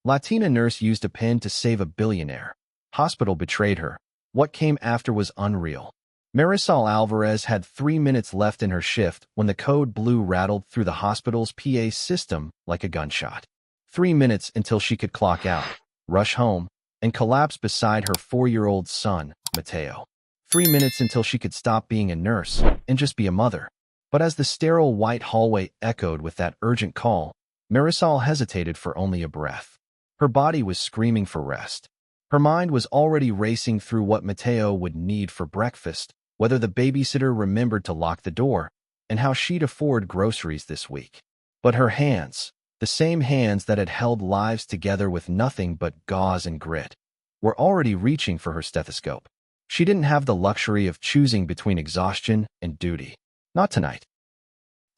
Latina nurse used a pen to save a billionaire. Hospital betrayed her. What came after was unreal. Marisol Alvarez had 3 minutes left in her shift when the code blue rattled through the hospital's PA system like a gunshot. 3 minutes until she could clock out, rush home, and collapse beside her 4-year-old son, Mateo. 3 minutes until she could stop being a nurse and just be a mother. But as the sterile white hallway echoed with that urgent call, Marisol hesitated for only a breath. Her body was screaming for rest. Her mind was already racing through what Mateo would need for breakfast, whether the babysitter remembered to lock the door, and how she'd afford groceries this week. But her hands, the same hands that had held lives together with nothing but gauze and grit, were already reaching for her stethoscope. She didn't have the luxury of choosing between exhaustion and duty. Not tonight.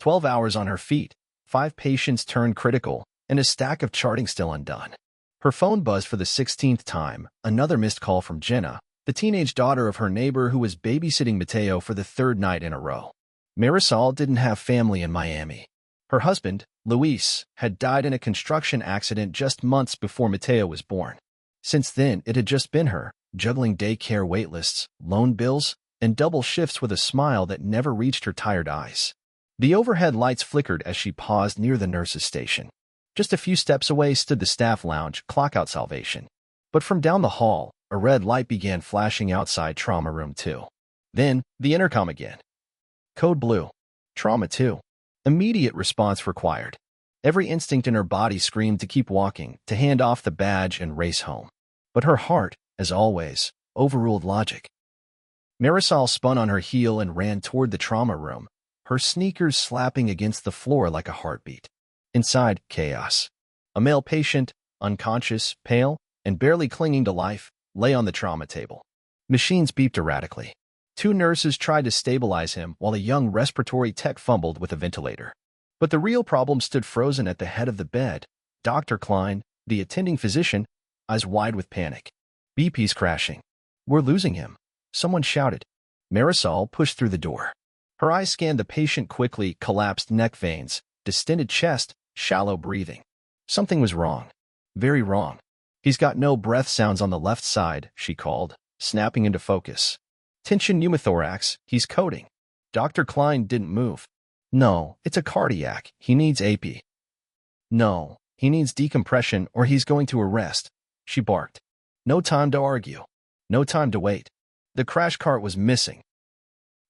12 hours on her feet, 5 patients turned critical, and a stack of charting still undone. Her phone buzzed for the 16th time, another missed call from Jenna, the teenage daughter of her neighbor who was babysitting Mateo for the 3rd night in a row. Marisol didn't have family in Miami. Her husband, Luis, had died in a construction accident just months before Mateo was born. Since then, it had just been her, juggling daycare waitlists, loan bills, and double shifts with a smile that never reached her tired eyes. The overhead lights flickered as she paused near the nurse's station. Just a few steps away stood the staff lounge, clockout salvation. But from down the hall, a red light began flashing outside Trauma Room 2. Then, the intercom again. Code blue. Trauma 2. Immediate response required. Every instinct in her body screamed to keep walking, to hand off the badge and race home. But her heart, as always, overruled logic. Marisol spun on her heel and ran toward the trauma room, her sneakers slapping against the floor like a heartbeat. Inside, chaos. A male patient, unconscious, pale, and barely clinging to life, lay on the trauma table. Machines beeped erratically. 2 nurses tried to stabilize him while a young respiratory tech fumbled with a ventilator. But the real problem stood frozen at the head of the bed. Dr. Klein, the attending physician, eyes wide with panic. BP's crashing. We're losing him. Someone shouted. Marisol pushed through the door. Her eyes scanned the patient quickly, collapsed neck veins, distended chest, shallow breathing. Something was wrong. Very wrong. He's got no breath sounds on the left side, she called, snapping into focus. Tension pneumothorax, he's coding. Dr. Klein didn't move. No, it's a cardiac. He needs AP. No, he needs decompression or he's going to arrest, she barked. No time to argue. No time to wait. The crash cart was missing.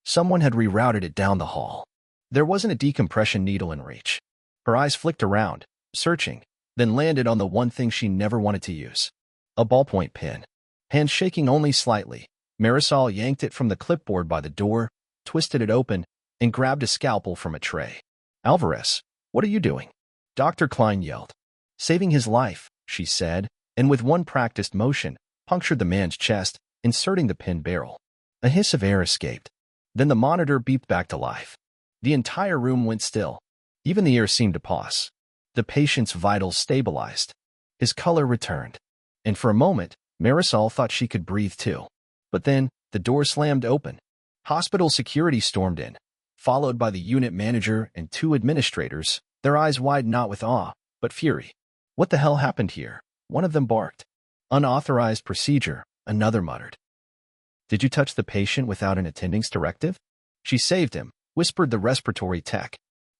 Someone had rerouted it down the hall. There wasn't a decompression needle in reach. Her eyes flicked around, searching, then landed on the one thing she never wanted to use. A ballpoint pen. Hands shaking only slightly, Marisol yanked it from the clipboard by the door, twisted it open, and grabbed a scalpel from a tray. Alvarez, what are you doing? Dr. Klein yelled. Saving his life, she said, and with one practiced motion, punctured the man's chest, inserting the pen barrel. A hiss of air escaped. Then the monitor beeped back to life. The entire room went still. Even the air seemed to pause. The patient's vitals stabilized. His color returned. And for a moment, Marisol thought she could breathe too. But then, the door slammed open. Hospital security stormed in, followed by the unit manager and 2 administrators, their eyes wide not with awe, but fury. What the hell happened here? One of them barked. Unauthorized procedure, another muttered. Did you touch the patient without an attending's directive? She saved him, whispered the respiratory tech.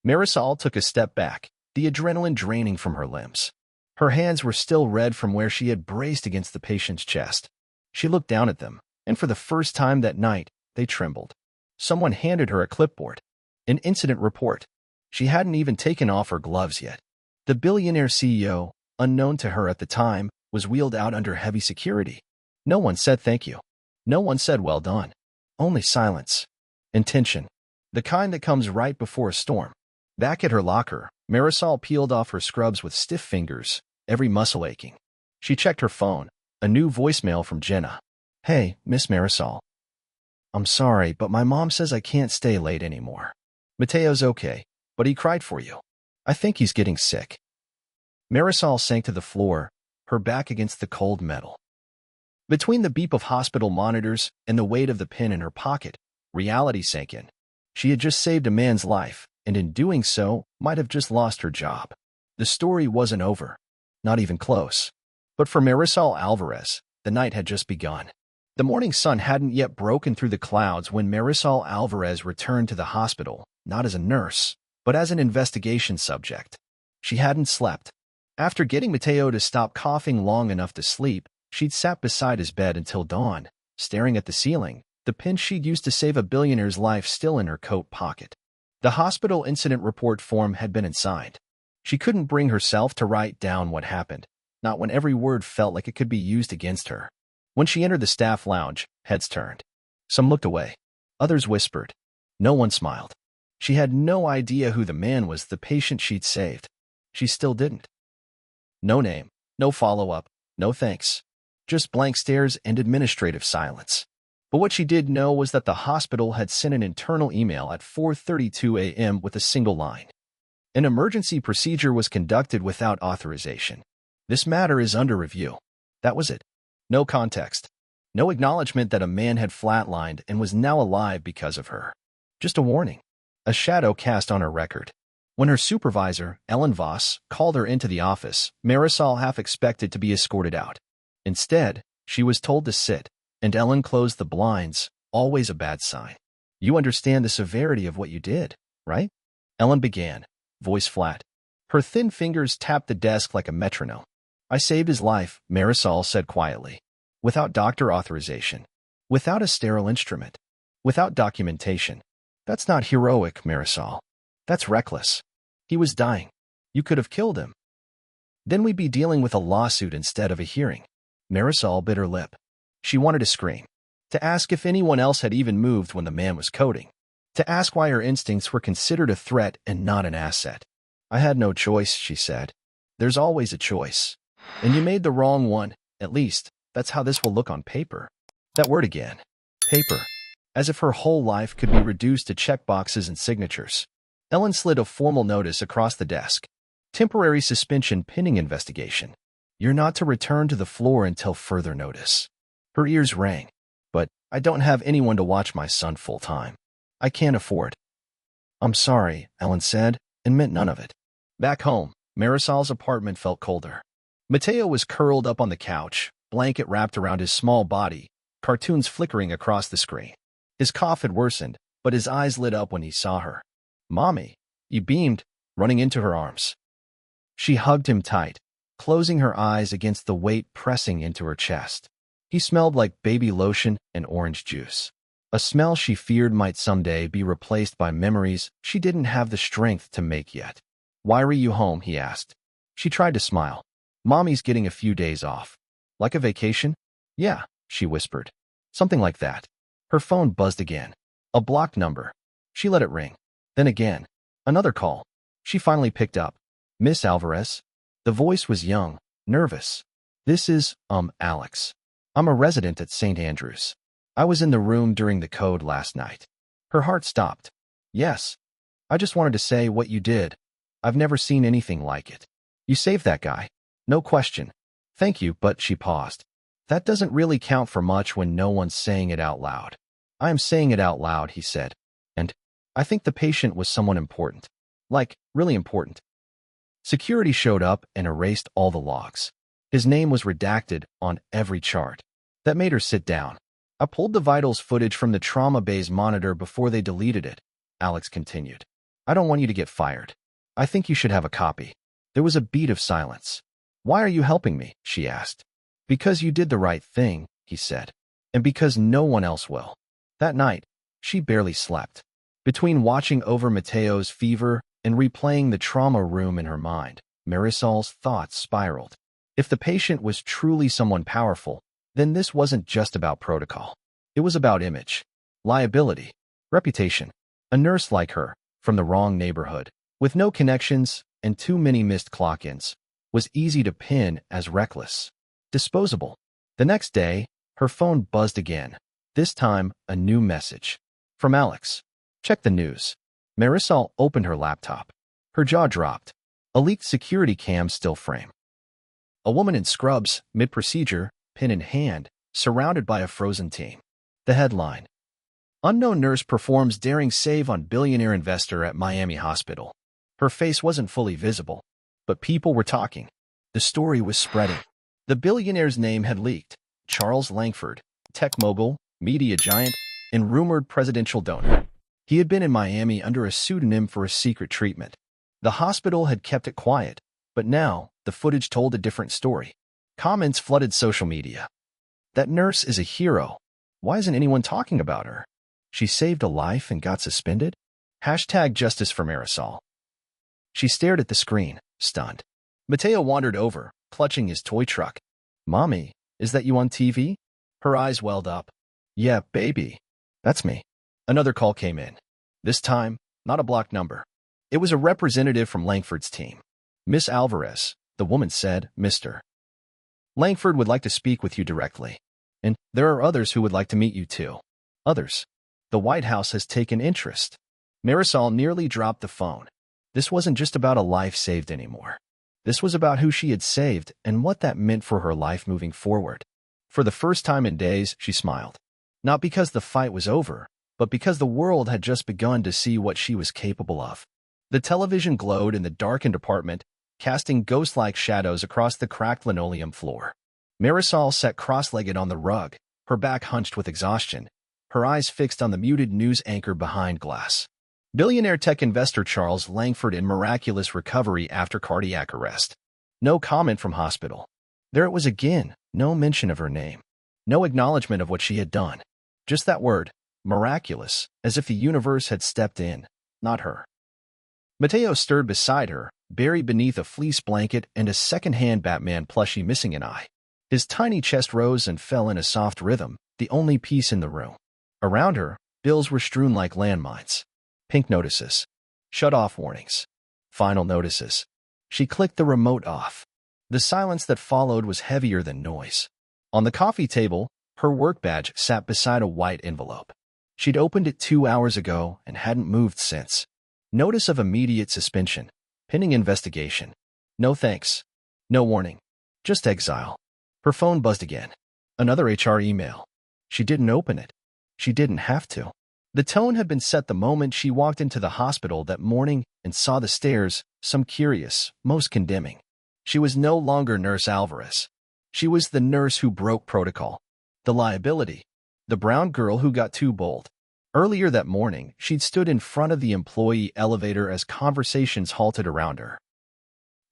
Marisol took a step back, the adrenaline draining from her limbs. Her hands were still red from where she had braced against the patient's chest. She looked down at them, and for the first time that night, they trembled. Someone handed her a clipboard. An incident report. She hadn't even taken off her gloves yet. The Billionaire CEO, unknown to her at the time, was wheeled out under heavy security. No one said thank you. No one said well done. Only silence. And tension. The kind that comes right before a storm. Back at her locker, Marisol peeled off her scrubs with stiff fingers, every muscle aching. She checked her phone, a new voicemail from Jenna. Hey, Miss Marisol. I'm sorry, but my mom says I can't stay late anymore. Mateo's okay, but he cried for you. I think he's getting sick. Marisol sank to the floor, her back against the cold metal. Between the beep of hospital monitors and the weight of the pen in her pocket, reality sank in. She had just saved a man's life, and in doing so, might have just lost her job. The story wasn't over. Not even close. But for Marisol Alvarez, the night had just begun. The morning sun hadn't yet broken through the clouds when Marisol Alvarez returned to the hospital, not as a nurse, but as an investigation subject. She hadn't slept. After getting Mateo to stop coughing long enough to sleep, she'd sat beside his bed until dawn, staring at the ceiling, the pin she'd used to save a billionaire's life still in her coat pocket. The hospital incident report form had been signed. She couldn't bring herself to write down what happened, not when every word felt like it could be used against her. When she entered the staff lounge, heads turned. Some looked away. Others whispered. No one smiled. She had no idea who the man was, the patient she'd saved. She still didn't. No name, no follow-up, no thanks. Just blank stares and administrative silence. But what she did know was that the hospital had sent an internal email at 4:32 a.m. with a single line. An emergency procedure was conducted without authorization. This matter is under review. That was it. No context. No acknowledgement that a man had flatlined and was now alive because of her. Just a warning. A shadow cast on her record. When her supervisor, Ellen Voss, called her into the office, Marisol half expected to be escorted out. Instead, she was told to sit, and Ellen closed the blinds, always a bad sign. You understand the severity of what you did, right? Ellen began, voice flat. Her thin fingers tapped the desk like a metronome. I saved his life, Marisol said quietly. Without doctor authorization. Without a sterile instrument. Without documentation. That's not heroic, Marisol. That's reckless. He was dying. You could have killed him. Then we'd be dealing with a lawsuit instead of a hearing. Marisol bit her lip. She wanted to scream. To ask if anyone else had even moved when the man was coding. To ask why her instincts were considered a threat and not an asset. I had no choice, she said. There's always a choice. And you made the wrong one. At least, that's how this will look on paper. That word again. Paper. As if her whole life could be reduced to checkboxes and signatures. Ellen slid a formal notice across the desk. Temporary suspension pending investigation. You're not to return to the floor until further notice. Her ears rang. But I don't have anyone to watch my son full-time. I can't afford. I'm sorry, Ellen said, and meant none of it. Back home, Marisol's apartment felt colder. Mateo was curled up on the couch, blanket wrapped around his small body, cartoons flickering across the screen. His cough had worsened, but his eyes lit up when he saw her. Mommy, he beamed, running into her arms. She hugged him tight, closing her eyes against the weight pressing into her chest. He smelled like baby lotion and orange juice. A smell she feared might someday be replaced by memories she didn't have the strength to make yet. Why are you home? He asked. She tried to smile. Mommy's getting a few days off. Like a vacation? Yeah, she whispered. Something like that. Her phone buzzed again. A blocked number. She let it ring. Then again. Another call. She finally picked up. Miss Alvarez? The voice was young, nervous. This is, Alex. I'm a resident at St. Andrews. I was in the room during the code last night. Her heart stopped. Yes. I just wanted to say what you did. I've never seen anything like it. You saved that guy. No question. Thank you, but she paused. That doesn't really count for much when no one's saying it out loud. I am saying it out loud, he said. And I think the patient was someone important. Like, really important. Security showed up and erased all the logs. His name was redacted on every chart. That made her sit down. I pulled the vitals footage from the trauma bay's monitor before they deleted it, Alex continued. I don't want you to get fired. I think you should have a copy. There was a beat of silence. Why are you helping me? She asked. Because you did the right thing, he said. And because no one else will. That night, she barely slept. Between watching over Mateo's fever and replaying the trauma room in her mind, Marisol's thoughts spiraled. If the patient was truly someone powerful, then this wasn't just about protocol. It was about image, liability, reputation. A nurse like her, from the wrong neighborhood, with no connections and too many missed clock-ins, was easy to pin as reckless, disposable. The next day, her phone buzzed again, this time a new message. From Alex. Check the news. Marisol opened her laptop. Her jaw dropped. A leaked security cam still frame. A woman in scrubs, mid-procedure, pen in hand, surrounded by a frozen team. The headline. Unknown nurse performs daring save on billionaire investor at Miami hospital. Her face wasn't fully visible, but people were talking. The story was spreading. The billionaire's name had leaked. Charles Langford, tech mogul, media giant, and rumored presidential donor. He had been in Miami under a pseudonym for a secret treatment. The hospital had kept it quiet, but now the footage told a different story. Comments flooded social media. That nurse is a hero. Why isn't anyone talking about her? She saved a life and got suspended? Hashtag justice for Marisol. She stared at the screen, stunned. Mateo wandered over, clutching his toy truck. Mommy, is that you on TV? Her eyes welled up. Yeah, baby. That's me. Another call came in. This time, not a blocked number. It was a representative from Langford's team. Miss Alvarez, the woman said, Mr. Langford would like to speak with you directly. And there are others who would like to meet you too. Others. The White House has taken interest. Marisol nearly dropped the phone. This wasn't just about a life saved anymore. This was about who she had saved and what that meant for her life moving forward. For the first time in days, she smiled. Not because the fight was over, but because the world had just begun to see what she was capable of. The television glowed in the darkened apartment, casting ghost-like shadows across the cracked linoleum floor. Marisol sat cross-legged on the rug, her back hunched with exhaustion, her eyes fixed on the muted news anchor behind glass. Billionaire tech investor Charles Langford in miraculous recovery after cardiac arrest. No comment from hospital. There it was again, no mention of her name. No acknowledgement of what she had done. Just that word, miraculous, as if the universe had stepped in, not her. Mateo stirred beside her, buried beneath a fleece blanket and a second-hand Batman plushie missing an eye. His tiny chest rose and fell in a soft rhythm, the only peace in the room. Around her, bills were strewn like landmines. Pink notices. Shut-off warnings. Final notices. She clicked the remote off. The silence that followed was heavier than noise. On the coffee table, her work badge sat beside a white envelope. She'd opened it 2 hours ago and hadn't moved since. Notice of immediate suspension. Pending investigation. No thanks. No warning. Just exile. Her phone buzzed again. Another HR email. She didn't open it. She didn't have to. The tone had been set the moment she walked into the hospital that morning and saw the stares, some curious, most condemning. She was no longer Nurse Alvarez. She was the nurse who broke protocol. The liability. The brown girl who got too bold. Earlier that morning, she'd stood in front of the employee elevator as conversations halted around her.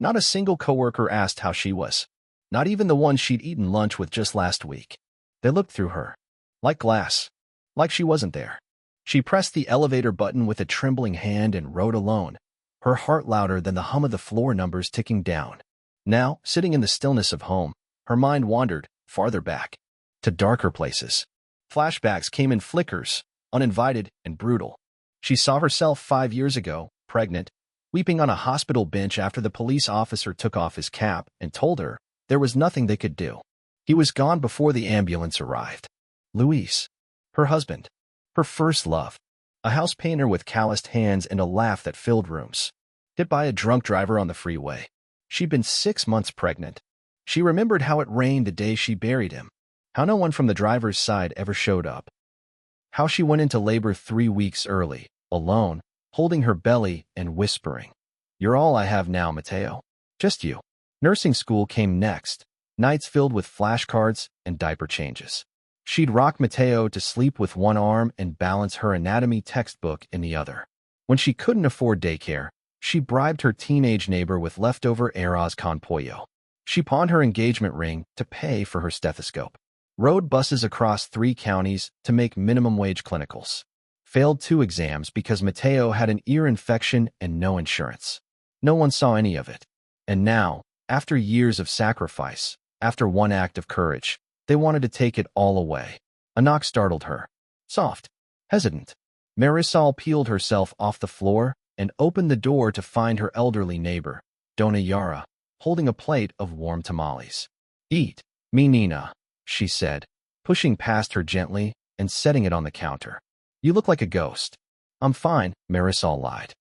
Not a single coworker asked how she was. Not even the one she'd eaten lunch with just last week. They looked through her. Like glass. Like she wasn't there. She pressed the elevator button with a trembling hand and rode alone, her heart louder than the hum of the floor numbers ticking down. Now, sitting in the stillness of home, her mind wandered, farther back, to darker places. Flashbacks came in flickers, uninvited and brutal. She saw herself 5 years ago, pregnant, weeping on a hospital bench after the police officer took off his cap and told her there was nothing they could do. He was gone before the ambulance arrived. Luis, her husband. Her first love. A house painter with calloused hands and a laugh that filled rooms. Hit by a drunk driver on the freeway. She'd been 6 months pregnant. She remembered how it rained the day she buried him. How no one from the driver's side ever showed up. How she went into labor 3 weeks early, alone, holding her belly and whispering, "You're all I have now, Mateo. Just you." Nursing school came next, nights filled with flashcards and diaper changes. She'd rock Mateo to sleep with one arm and balance her anatomy textbook in the other. When she couldn't afford daycare, she bribed her teenage neighbor with leftover arroz con pollo. She pawned her engagement ring to pay for her stethoscope. Rode buses across 3 counties to make minimum wage clinicals. Failed 2 exams because Mateo had an ear infection and no insurance. No one saw any of it. And now, after years of sacrifice, after one act of courage, they wanted to take it all away. A knock startled her. Soft. Hesitant. Marisol peeled herself off the floor and opened the door to find her elderly neighbor, Dona Yara, holding a plate of warm tamales. "Eat, mi nina," she said, pushing past her gently and setting it on the counter. "You look like a ghost." "I'm fine," Marisol lied.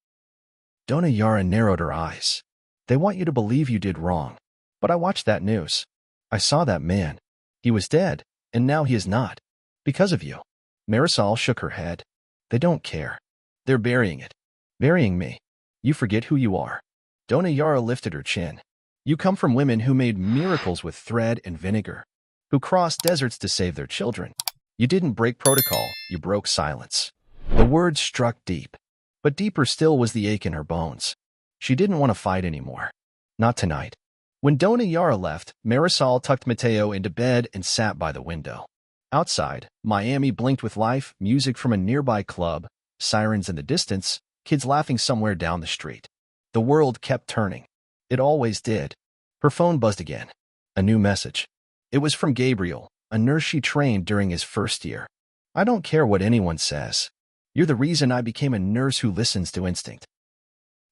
Dona Yara narrowed her eyes. "They want you to believe you did wrong. But I watched that news. I saw that man. He was dead, and now he is not. Because of you." Marisol shook her head. "They don't care. They're burying it. Burying me. You forget who you are." Dona Yara lifted her chin. You come from women who made miracles with thread and vinegar, who crossed deserts to save their children. You didn't break protocol, you broke silence. The words struck deep, but deeper still was the ache in her bones. She didn't want to fight anymore. Not tonight. When Dona Yara left, Marisol tucked Mateo into bed and sat by the window. Outside, Miami blinked with life, music from a nearby club, sirens in the distance, kids laughing somewhere down the street. The world kept turning. It always did. Her phone buzzed again. A new message. It was from Gabriel, a nurse she trained during his first year. I don't care what anyone says. You're the reason I became a nurse who listens to instinct.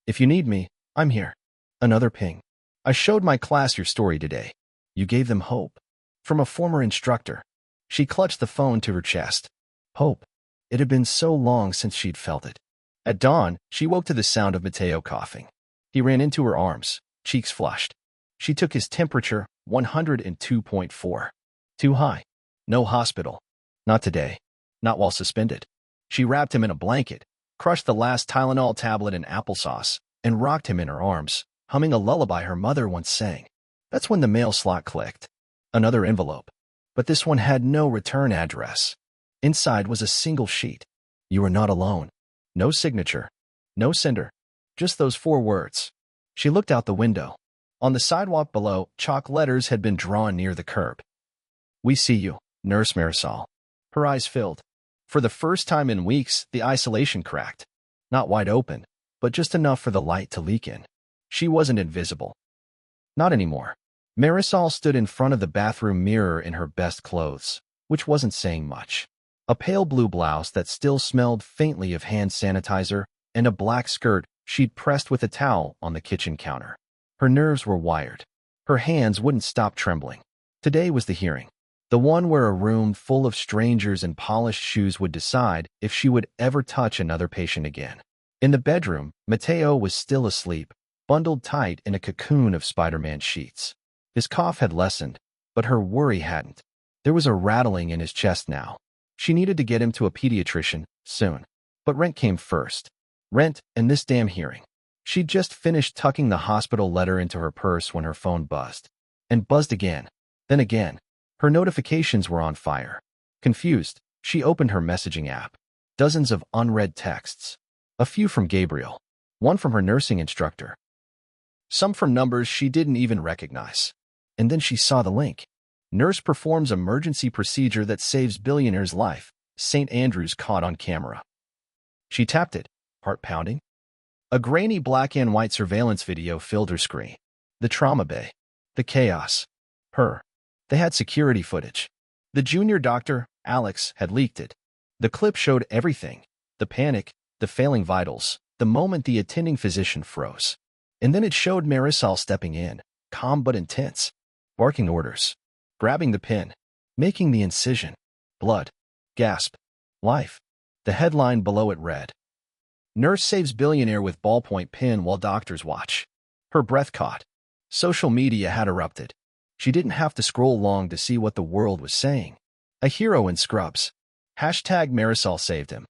If you need me, I'm here. Another ping. I showed my class your story today. You gave them hope. From a former instructor. She clutched the phone to her chest. Hope. It had been so long since she'd felt it. At dawn, she woke to the sound of Mateo coughing. He ran into her arms, cheeks flushed. She took his temperature, 102.4. Too high. No hospital. Not today. Not while suspended. She wrapped him in a blanket, crushed the last Tylenol tablet in applesauce, and rocked him in her arms, humming a lullaby her mother once sang. That's when the mail slot clicked. Another envelope. But this one had no return address. Inside was a single sheet. You are not alone. No signature. No sender. Just those 4 words. She looked out the window. On the sidewalk below, chalk letters had been drawn near the curb. We see you, Nurse Marisol. Her eyes filled. For the first time in weeks, the isolation cracked. Not wide open, but just enough for the light to leak in. She wasn't invisible. Not anymore. Marisol stood in front of the bathroom mirror in her best clothes, which wasn't saying much. A pale blue blouse that still smelled faintly of hand sanitizer, and a black skirt she'd pressed with a towel on the kitchen counter. Her nerves were wired. Her hands wouldn't stop trembling. Today was the hearing. The one where a room full of strangers in polished shoes would decide if she would ever touch another patient again. In the bedroom, Mateo was still asleep, bundled tight in a cocoon of Spider-Man sheets. His cough had lessened, but her worry hadn't. There was a rattling in his chest now. She needed to get him to a pediatrician, soon. But rent came first. Rent and this damn hearing. She'd just finished tucking the hospital letter into her purse when her phone buzzed. And buzzed again. Then again. Her notifications were on fire. Confused, she opened her messaging app. Dozens of unread texts. A few from Gabriel. One from her nursing instructor. Some from numbers she didn't even recognize. And then she saw the link. Nurse performs emergency procedure that saves billionaire's life. St. Andrews caught on camera. She tapped it, heart pounding. A grainy black and white surveillance video filled her screen. The trauma bay. The chaos. Her. They had security footage. The junior doctor, Alex, had leaked it. The clip showed everything. The panic, the failing vitals, the moment the attending physician froze. And then it showed Marisol stepping in, calm but intense, barking orders, grabbing the pin, making the incision. Blood. Gasp. Life. The headline below it read, Nurse saves billionaire with ballpoint pin while doctors watch. Her breath caught. Social media had erupted. She didn't have to scroll long to see what the world was saying. A hero in scrubs. Hashtag Marisol saved him.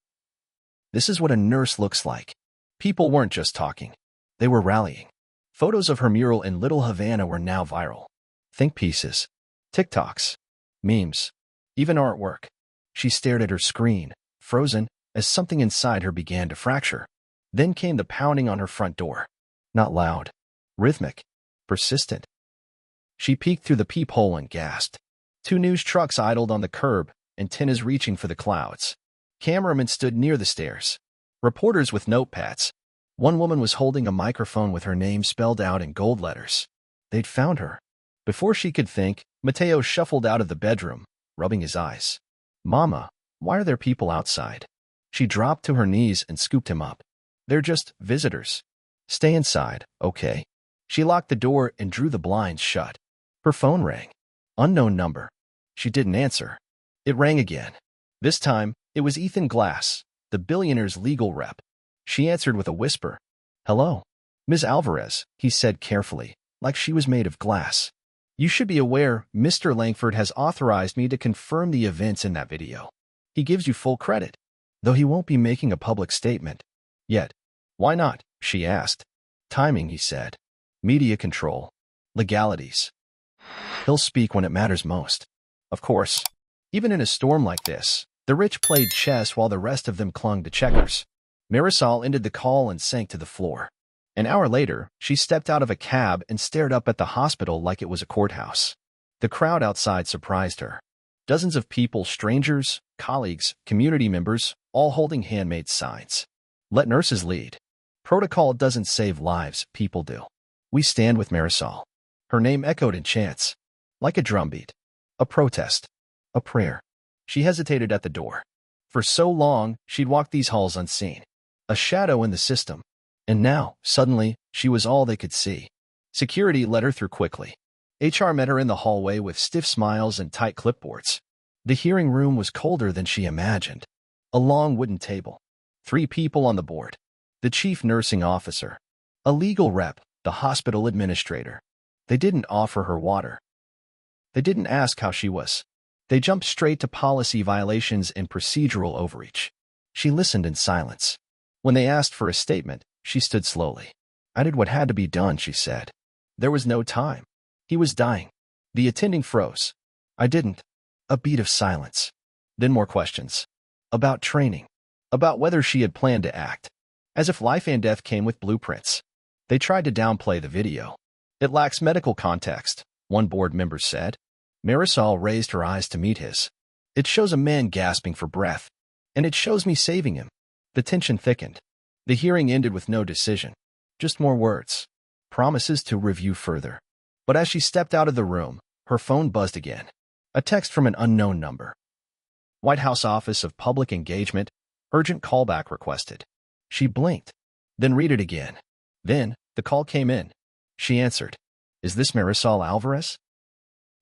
This is what a nurse looks like. People weren't just talking. They were rallying. Photos of her mural in Little Havana were now viral. Think pieces. TikToks. Memes. Even artwork. She stared at her screen, frozen, as something inside her began to fracture. Then came the pounding on her front door. Not loud. Rhythmic. Persistent. She peeked through the peephole and gasped. 2 news trucks idled on the curb, antennas reaching for the clouds. Cameramen stood near the stairs. Reporters with notepads. One woman was holding a microphone with her name spelled out in gold letters. They'd found her. Before she could think, Mateo shuffled out of the bedroom, rubbing his eyes. Mama, why are there people outside? She dropped to her knees and scooped him up. They're just visitors. Stay inside, okay? She locked the door and drew the blinds shut. Her phone rang. Unknown number. She didn't answer. It rang again. This time, it was Ethan Glass, the billionaire's legal rep. She answered with a whisper. Hello. Ms. Alvarez, he said carefully, like she was made of glass. You should be aware Mr. Langford has authorized me to confirm the events in that video. He gives you full credit, though he won't be making a public statement. Yet. Why not? She asked. Timing, he said. Media control. legalities. He'll speak when it matters most. Of course, even in a storm like this, the rich played chess while the rest of them clung to checkers. Marisol ended the call and sank to the floor. An hour later, she stepped out of a cab and stared up at the hospital like it was a courthouse. The crowd outside surprised her. Dozens of people, strangers, colleagues, community members, all holding handmade signs. Let nurses lead. Protocol doesn't save lives, people do. We stand with Marisol. Her name echoed in chants, like a drumbeat. A protest. A prayer. She hesitated at the door. For so long, she'd walked these halls unseen. A shadow in the system. And now, suddenly, she was all they could see. Security let her through quickly. HR met her in the hallway with stiff smiles and tight clipboards. The hearing room was colder than she imagined. A long wooden table. 3 people on the board. The chief nursing officer. A legal rep, the hospital administrator. They didn't offer her water. They didn't ask how she was. They jumped straight to policy violations and procedural overreach. She listened in silence. When they asked for a statement, she stood slowly. I did what had to be done, she said. There was no time. He was dying. The attending froze. I didn't. A beat of silence. Then more questions. About training. About whether she had planned to act. As if life and death came with blueprints. They tried to downplay the video. It lacks medical context, one board member said. Marisol raised her eyes to meet his. It shows a man gasping for breath. And it shows me saving him. The tension thickened. The hearing ended with no decision. Just more words. Promises to review further. But as she stepped out of the room, her phone buzzed again. A text from an unknown number. White House Office of Public Engagement, urgent callback requested. She blinked. Then read it again. Then, the call came in. She answered. Is this Marisol Alvarez?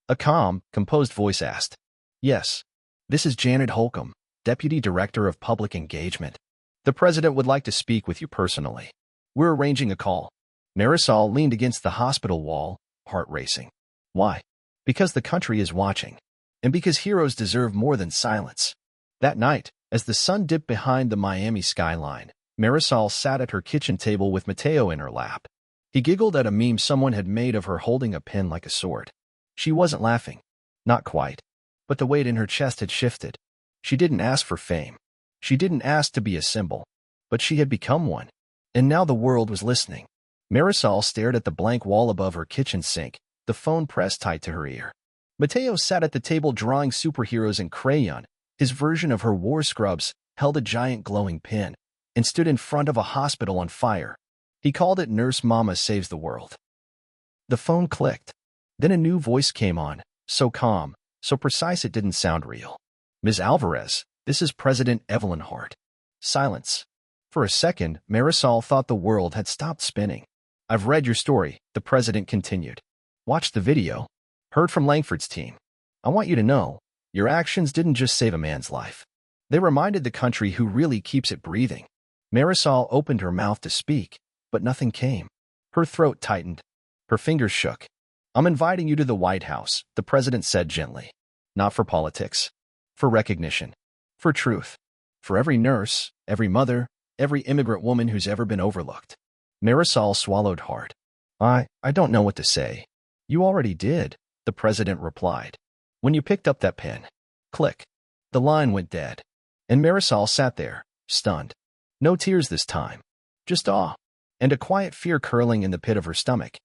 A calm, composed voice asked. Yes. This is Janet Holcomb, Deputy Director of Public Engagement. The President would like to speak with you personally. We're arranging a call. Marisol leaned against the hospital wall, heart racing. Why? Because the country is watching. And because heroes deserve more than silence. That night, as the sun dipped behind the Miami skyline, Marisol sat at her kitchen table with Mateo in her lap. He giggled at a meme someone had made of her holding a pen like a sword. She wasn't laughing. Not quite. But the weight in her chest had shifted. She didn't ask for fame. She didn't ask to be a symbol. But she had become one. And now the world was listening. Marisol stared at the blank wall above her kitchen sink, the phone pressed tight to her ear. Mateo sat at the table drawing superheroes in crayon. His version of her war scrubs held a giant glowing pin and stood in front of a hospital on fire. He called it Nurse Mama Saves the World. The phone clicked. Then a new voice came on, so calm, so precise it didn't sound real. Ms. Alvarez, this is President Evelyn Hart. Silence. For a second, Marisol thought the world had stopped spinning. I've read your story, the president continued. Watched the video. Heard from Langford's team. I want you to know, your actions didn't just save a man's life. They reminded the country who really keeps it breathing. Marisol opened her mouth to speak, but nothing came. Her throat tightened. Her fingers shook. I'm inviting you to the White House, the president said gently. Not for politics. For recognition. For truth. For every nurse, every mother, every immigrant woman who's ever been overlooked. Marisol swallowed hard. I don't know what to say. You already did, the president replied. When you picked up that pen. Click. The line went dead. And Marisol sat there, stunned. No tears this time. Just awe. And a quiet fear curling in the pit of her stomach.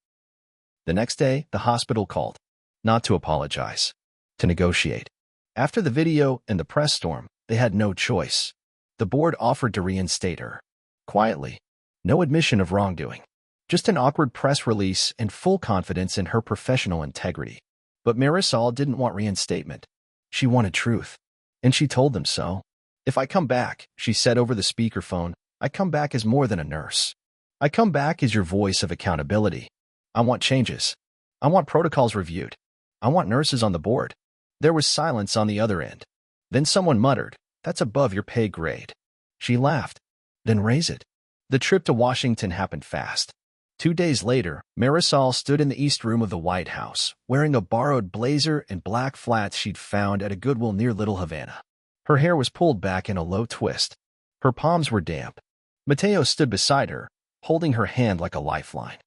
The next day, the hospital called. Not to apologize. To negotiate. After the video and the press storm, they had no choice. The board offered to reinstate her. Quietly. No admission of wrongdoing. Just an awkward press release and full confidence in her professional integrity. But Marisol didn't want reinstatement. She wanted truth. And she told them so. If I come back, she said over the speakerphone, I come back as more than a nurse. I come back as your voice of accountability. I want changes. I want protocols reviewed. I want nurses on the board. There was silence on the other end. Then someone muttered, that's above your pay grade. She laughed. Then raise it. The trip to Washington happened fast. 2 days later, Marisol stood in the East Room of the White House, wearing a borrowed blazer and black flats she'd found at a Goodwill near Little Havana. Her hair was pulled back in a low twist. Her palms were damp. Mateo stood beside her, holding her hand like a lifeline.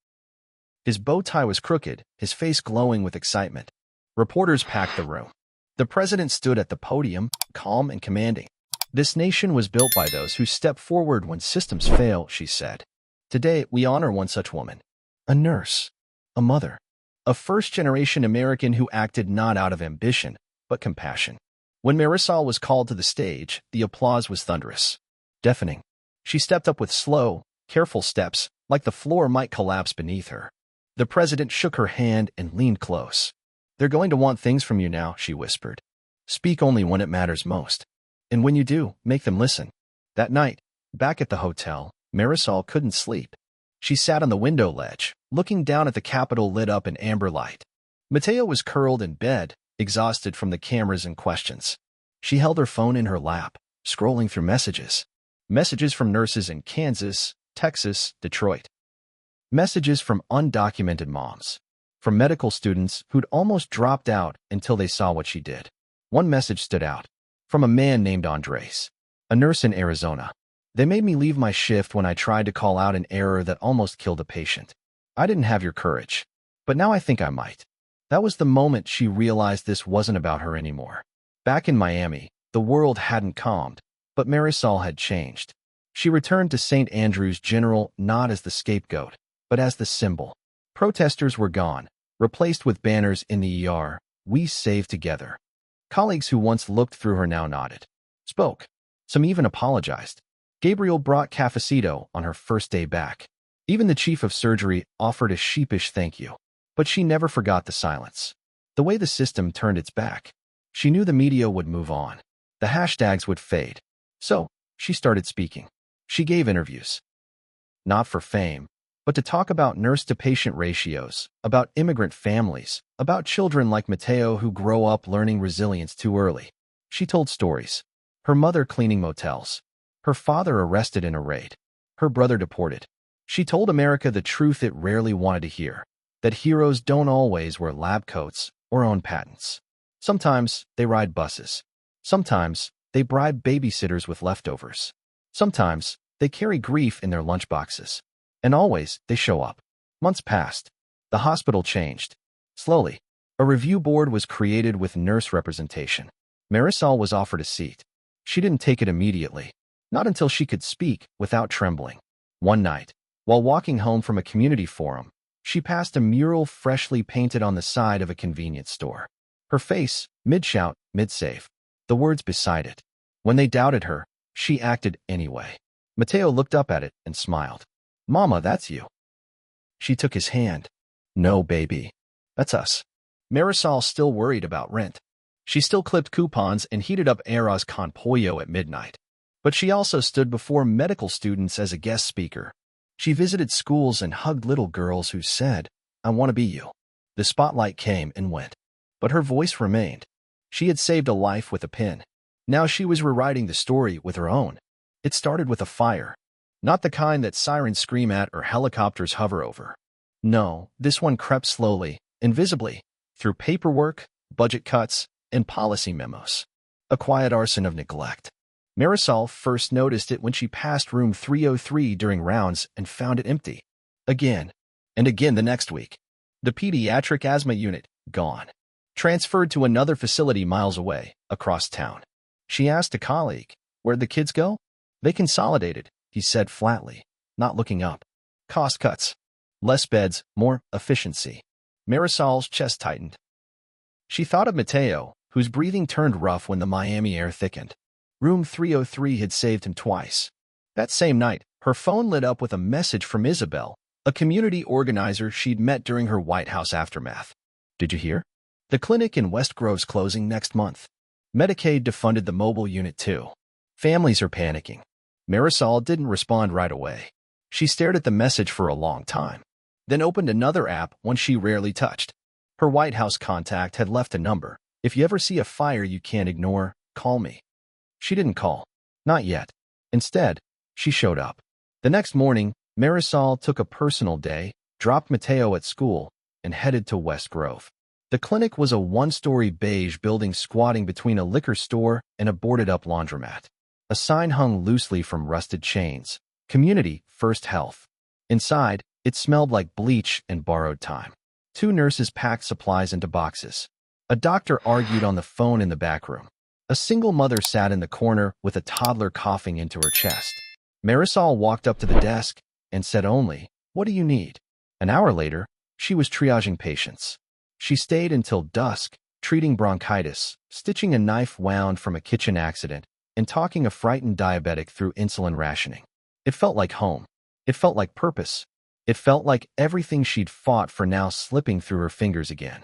His bow tie was crooked, his face glowing with excitement. Reporters packed the room. The president stood at the podium, calm and commanding. This nation was built by those who step forward when systems fail, she said. Today, we honor one such woman. A nurse. A mother. A first-generation American who acted not out of ambition, but compassion. When Marisol was called to the stage, the applause was thunderous. Deafening. She stepped up with slow, careful steps, like the floor might collapse beneath her. The president shook her hand and leaned close. They're going to want things from you now, she whispered. Speak only when it matters most. And when you do, make them listen. That night, back at the hotel, Marisol couldn't sleep. She sat on the window ledge, looking down at the Capitol lit up in amber light. Mateo was curled in bed, exhausted from the cameras and questions. She held her phone in her lap, scrolling through messages. Messages from nurses in Kansas, Texas, Detroit. Messages from undocumented moms. From medical students who'd almost dropped out until they saw what she did. One message stood out. From a man named Andres, a nurse in Arizona. They made me leave my shift when I tried to call out an error that almost killed a patient. I didn't have your courage, but now I think I might. That was the moment she realized this wasn't about her anymore. Back in Miami, the world hadn't calmed, but Marisol had changed. She returned to St. Andrew's General not as the scapegoat, but as the symbol. Protesters were gone, replaced with banners in the ER, "We save together." Colleagues who once looked through her now nodded, spoke. Some even apologized. Gabriel brought cafecito on her first day back. Even the chief of surgery offered a sheepish thank you. But she never forgot the silence. The way the system turned its back. She knew the media would move on. The hashtags would fade. So, she started speaking. She gave interviews. Not for fame, but to talk about nurse-to-patient ratios, about immigrant families, about children like Mateo who grow up learning resilience too early. She told stories. Her mother cleaning motels. Her father arrested in a raid. Her brother deported. She told America the truth it rarely wanted to hear, that heroes don't always wear lab coats or own patents. Sometimes they ride buses. Sometimes they bribe babysitters with leftovers. Sometimes they carry grief in their lunchboxes. And always they show up. Months passed. The hospital changed. Slowly, a review board was created with nurse representation. Marisol was offered a seat. She didn't take it immediately. Not until she could speak without trembling. One night, while walking home from a community forum, she passed a mural freshly painted on the side of a convenience store. Her face, mid-shout, mid-save. The words beside it. When they doubted her, she acted anyway. Mateo looked up at it and smiled. "Mama, that's you." She took his hand. "No, baby. That's us." Marisol still worried about rent. She still clipped coupons and heated up arroz con pollo at midnight. But she also stood before medical students as a guest speaker. She visited schools and hugged little girls who said, "I want to be you." The spotlight came and went, but her voice remained. She had saved a life with a pen. Now she was rewriting the story with her own. It started with a fire. Not the kind that sirens scream at or helicopters hover over. No, this one crept slowly, invisibly, through paperwork, budget cuts, and policy memos. A quiet arson of neglect. Marisol first noticed it when she passed room 303 during rounds and found it empty. Again, and again the next week. The pediatric asthma unit, gone. Transferred to another facility miles away, across town. She asked a colleague, "Where'd the kids go?" "They consolidated," he said flatly, not looking up. Cost cuts. Less beds, more efficiency. Marisol's chest tightened. She thought of Mateo, whose breathing turned rough when the Miami air thickened. Room 303 had saved him twice. That same night, her phone lit up with a message from Isabel, a community organizer she'd met during her White House aftermath. "Did you hear? The clinic in West Grove's closing next month. Medicaid defunded the mobile unit too. Families are panicking." Marisol didn't respond right away. She stared at the message for a long time, then opened another app one she rarely touched. Her White House contact had left a number. "If you ever see a fire you can't ignore, call me." She didn't call. Not yet. Instead, she showed up. The next morning, Marisol took a personal day, dropped Mateo at school, and headed to West Grove. The clinic was a one-story beige building squatting between a liquor store and a boarded-up laundromat. A sign hung loosely from rusted chains. "Community First Health." Inside, It smelled like bleach and borrowed time. Two nurses packed supplies into boxes. A doctor argued on the phone in the back room. A single mother sat in the corner with a toddler coughing into her chest. Marisol walked up to the desk and said only, "What do you need?" An hour later, she was triaging patients. She stayed until dusk, treating bronchitis, stitching a knife wound from a kitchen accident, and talking a frightened diabetic through insulin rationing. It felt like home. It felt like purpose. It felt like everything she'd fought for now slipping through her fingers again.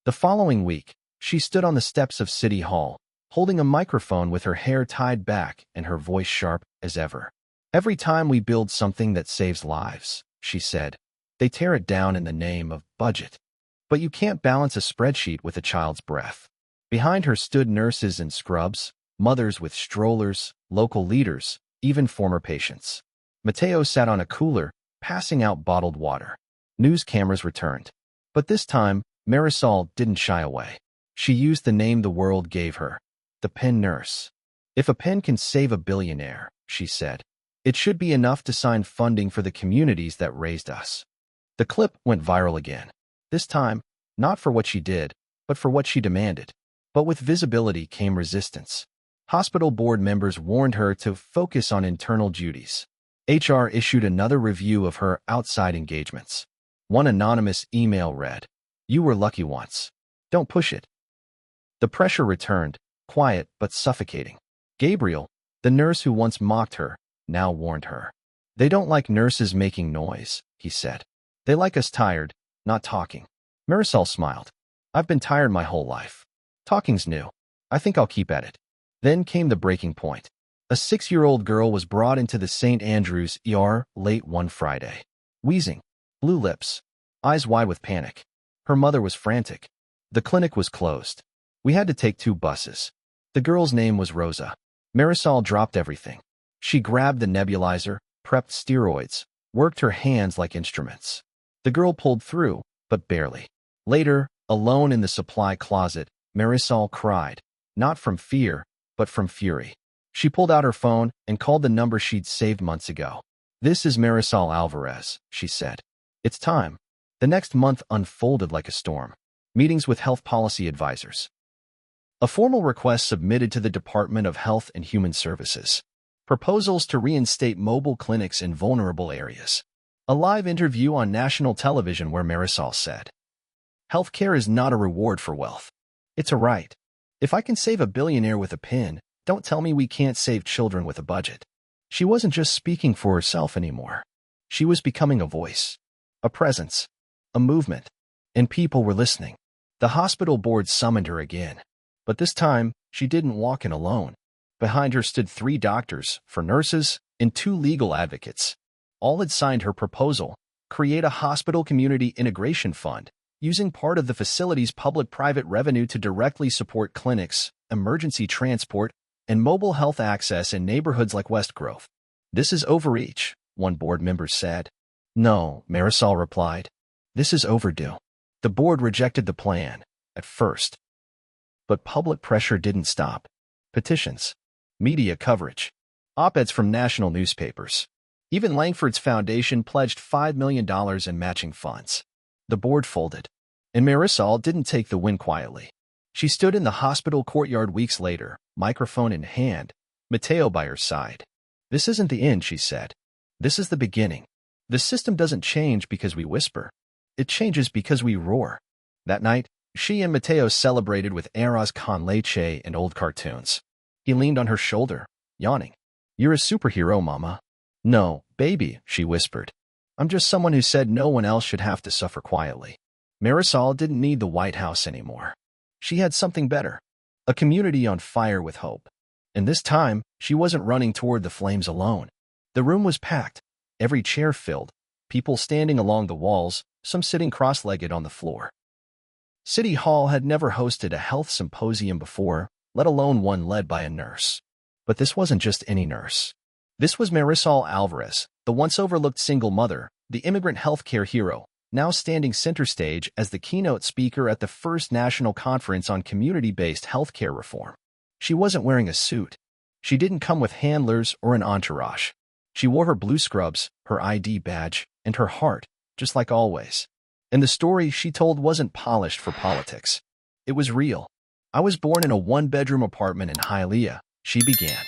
The following week, she stood on the steps of City Hall, holding a microphone with her hair tied back and her voice sharp as ever. "Every time we build something that saves lives," she said, "they tear it down in the name of budget. But you can't balance a spreadsheet with a child's breath." Behind her stood nurses in scrubs, mothers with strollers, local leaders, even former patients. Mateo sat on a cooler, passing out bottled water. News cameras returned. But this time, Marisol didn't shy away. She used the name the world gave her, the pen nurse. "If a pen can save a billionaire," she said, "it should be enough to sign funding for the communities that raised us." The clip went viral again. This time, not for what she did, but for what she demanded. But with visibility came resistance. Hospital board members warned her to focus on internal duties. HR issued another review of her outside engagements. One anonymous email read, "You were lucky once. Don't push it." The pressure returned, quiet but suffocating. Gabriel, the nurse who once mocked her, now warned her. "They don't like nurses making noise," he said. "They like us tired, not talking." Marisol smiled. "I've been tired my whole life. Talking's new. I think I'll keep at it." Then came the breaking point. A 6-year-old girl was brought into the St. Andrew's ER late one Friday. Wheezing, blue lips, eyes wide with panic. Her mother was frantic. The clinic was closed. We had to take 2 buses. The girl's name was Rosa. Marisol dropped everything. She grabbed the nebulizer, prepped steroids, worked her hands like instruments. The girl pulled through, but barely. Later, alone in the supply closet, Marisol cried, not from fear, but from fury. She pulled out her phone and called the number she'd saved months ago. "This is Marisol Alvarez," she said. "It's time." The next month unfolded like a storm. Meetings with health policy advisors. A formal request submitted to the Department of Health and Human Services. Proposals to reinstate mobile clinics in vulnerable areas. A live interview on national television where Marisol said, "Healthcare is not a reward for wealth. It's a right. If I can save a billionaire with a pin, don't tell me we can't save children with a budget." She wasn't just speaking for herself anymore. She was becoming a voice, a presence, a movement, and people were listening. The hospital board summoned her again. But this time, she didn't walk in alone. Behind her stood 3 doctors, 4 nurses, and 2 legal advocates. All had signed her proposal, create a hospital community integration fund, using part of the facility's public-private revenue to directly support clinics, emergency transport, and mobile health access in neighborhoods like West Grove. "This is overreach," one board member said. "No," Marisol replied. "This is overdue." The board rejected the plan, at first. But public pressure didn't stop. Petitions, media coverage, op-eds from national newspapers. Even Langford's foundation pledged $5 million in matching funds. The board folded, and Marisol didn't take the win quietly. She stood in the hospital courtyard weeks later, microphone in hand, Mateo by her side. "This isn't the end," she said. "This is the beginning. The system doesn't change because we whisper. It changes because we roar." That night, she and Mateo celebrated with arroz con leche and old cartoons. He leaned on her shoulder, yawning. "You're a superhero, Mama." "No, baby," she whispered. "I'm just someone who said no one else should have to suffer quietly." Marisol didn't need the White House anymore. She had something better, a community on fire with hope. And this time, she wasn't running toward the flames alone. The room was packed, every chair filled, people standing along the walls, some sitting cross-legged on the floor. City Hall had never hosted a health symposium before, let alone one led by a nurse. But this wasn't just any nurse. This was Marisol Alvarez, the once overlooked single mother, the immigrant healthcare hero, now standing center stage as the keynote speaker at the first national conference on community-based healthcare reform. She wasn't wearing a suit. She didn't come with handlers or an entourage. She wore her blue scrubs, her ID badge, and her heart, just like always. And the story she told wasn't polished for politics. It was real. I was born in a one-bedroom apartment in Hialeah, she began.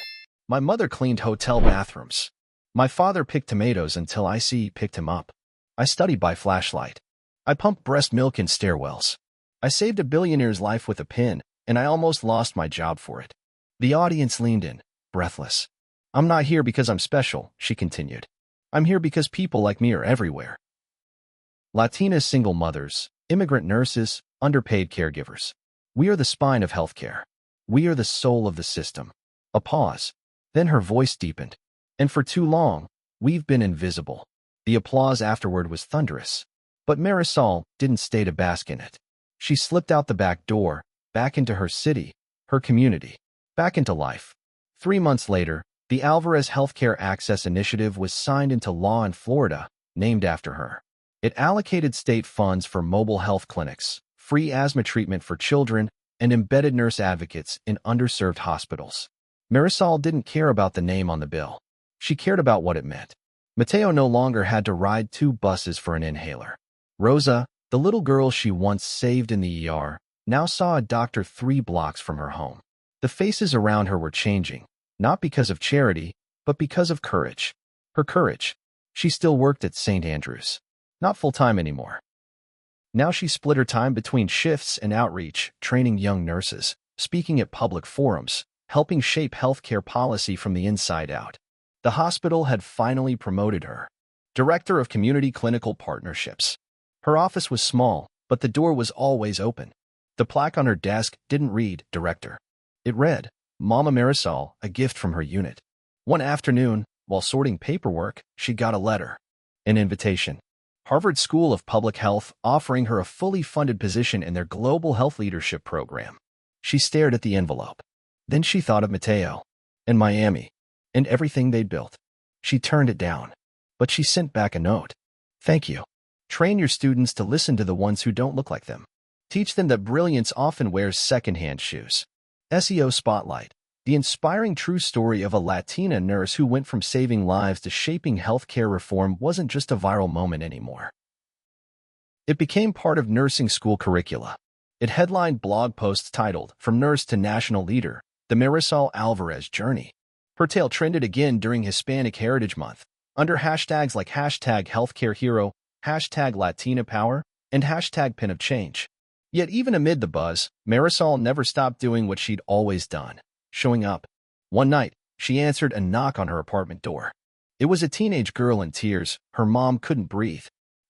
My mother cleaned hotel bathrooms. My father picked tomatoes until IC picked him up. I studied by flashlight. I pumped breast milk in stairwells. I saved a billionaire's life with a pin, and I almost lost my job for it. The audience leaned in, breathless. I'm not here because I'm special, she continued. I'm here because people like me are everywhere. Latina single mothers, immigrant nurses, underpaid caregivers. We are the spine of healthcare. We are the soul of the system. A pause. Then her voice deepened. And for too long, we've been invisible. The applause afterward was thunderous. But Marisol didn't stay to bask in it. She slipped out the back door, back into her city, her community, back into life. 3 months later, the Alvarez Healthcare Access Initiative was signed into law in Florida, named after her. It allocated state funds for mobile health clinics, free asthma treatment for children, and embedded nurse advocates in underserved hospitals. Marisol didn't care about the name on the bill. She cared about what it meant. Mateo no longer had to ride 2 buses for an inhaler. Rosa, the little girl she once saved in the ER, now saw a doctor 3 blocks from her home. The faces around her were changing, not because of charity, but because of courage. Her courage. She still worked at St. Andrews. Not full-time anymore. Now she split her time between shifts and outreach, training young nurses, speaking at public forums, helping shape healthcare policy from the inside out. The hospital had finally promoted her. Director of Community Clinical Partnerships. Her office was small, but the door was always open. The plaque on her desk didn't read Director. It read, Mama Marisol, a gift from her unit. One afternoon, while sorting paperwork, she got a letter. An invitation. Harvard School of Public Health offering her a fully funded position in their Global Health Leadership Program. She stared at the envelope. Then she thought of Mateo, and Miami, and everything they'd built. She turned it down. But she sent back a note. Thank you. Train your students to listen to the ones who don't look like them. Teach them that brilliance often wears second-hand shoes. SEO Spotlight. The inspiring true story of a Latina nurse who went from saving lives to shaping healthcare reform wasn't just a viral moment anymore. It became part of nursing school curricula. It headlined blog posts titled, From Nurse to National Leader, The Marisol Alvarez Journey. Her tale trended again during Hispanic Heritage Month, under hashtags like #HealthcareHero, #LatinaPower, and #Pin of Change. Yet even amid the buzz, Marisol never stopped doing what she'd always done. Showing up. One night, she answered a knock on her apartment door. It was a teenage girl in tears. Her mom couldn't breathe.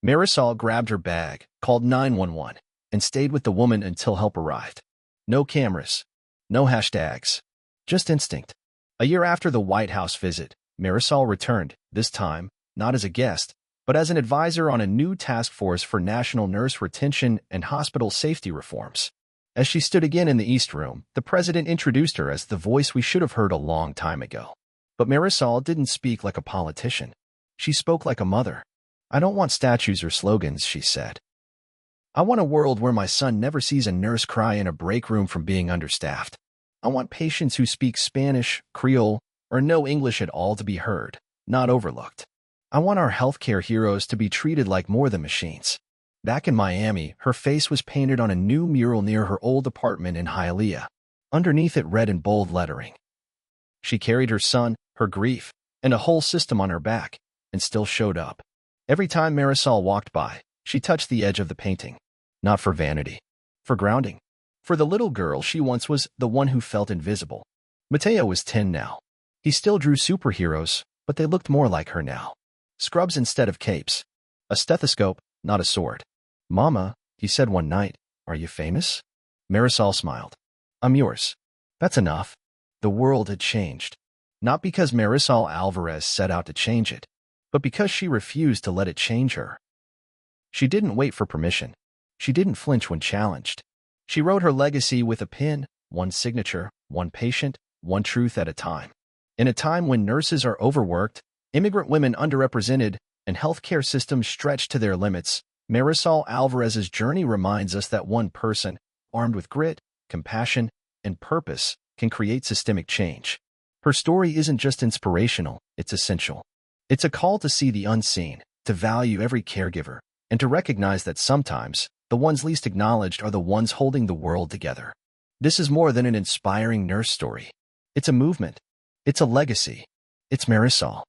Marisol grabbed her bag, called 911, and stayed with the woman until help arrived. No cameras. No hashtags. Just instinct. A year after the White House visit, Marisol returned, this time, not as a guest, but as an advisor on a new task force for national nurse retention and hospital safety reforms. As she stood again in the East Room, the president introduced her as the voice we should have heard a long time ago. But Marisol didn't speak like a politician. She spoke like a mother. I don't want statues or slogans, she said. I want a world where my son never sees a nurse cry in a break room from being understaffed. I want patients who speak Spanish, Creole, or no English at all to be heard, not overlooked. I want our healthcare heroes to be treated like more than machines. Back in Miami, her face was painted on a new mural near her old apartment in Hialeah. Underneath it read in bold lettering. She carried her son, her grief, and a whole system on her back, and still showed up. Every time Marisol walked by, she touched the edge of the painting. Not for vanity. For grounding. For the little girl she once was, the one who felt invisible. Mateo was 10 now. He still drew superheroes, but they looked more like her now. Scrubs instead of capes. A stethoscope, not a sword. Mama, he said one night, are you famous? Marisol smiled. I'm yours. That's enough. The world had changed. Not because Marisol Alvarez set out to change it, but because she refused to let it change her. She didn't wait for permission. She didn't flinch when challenged. She wrote her legacy with a pen, one signature, one patient, one truth at a time. In a time when nurses are overworked, immigrant women underrepresented, and healthcare systems stretched to their limits, Marisol Alvarez's journey reminds us that one person, armed with grit, compassion, and purpose, can create systemic change. Her story isn't just inspirational, it's essential. It's a call to see the unseen, to value every caregiver, and to recognize that sometimes, the ones least acknowledged are the ones holding the world together. This is more than an inspiring nurse story. It's a movement. It's a legacy. It's Marisol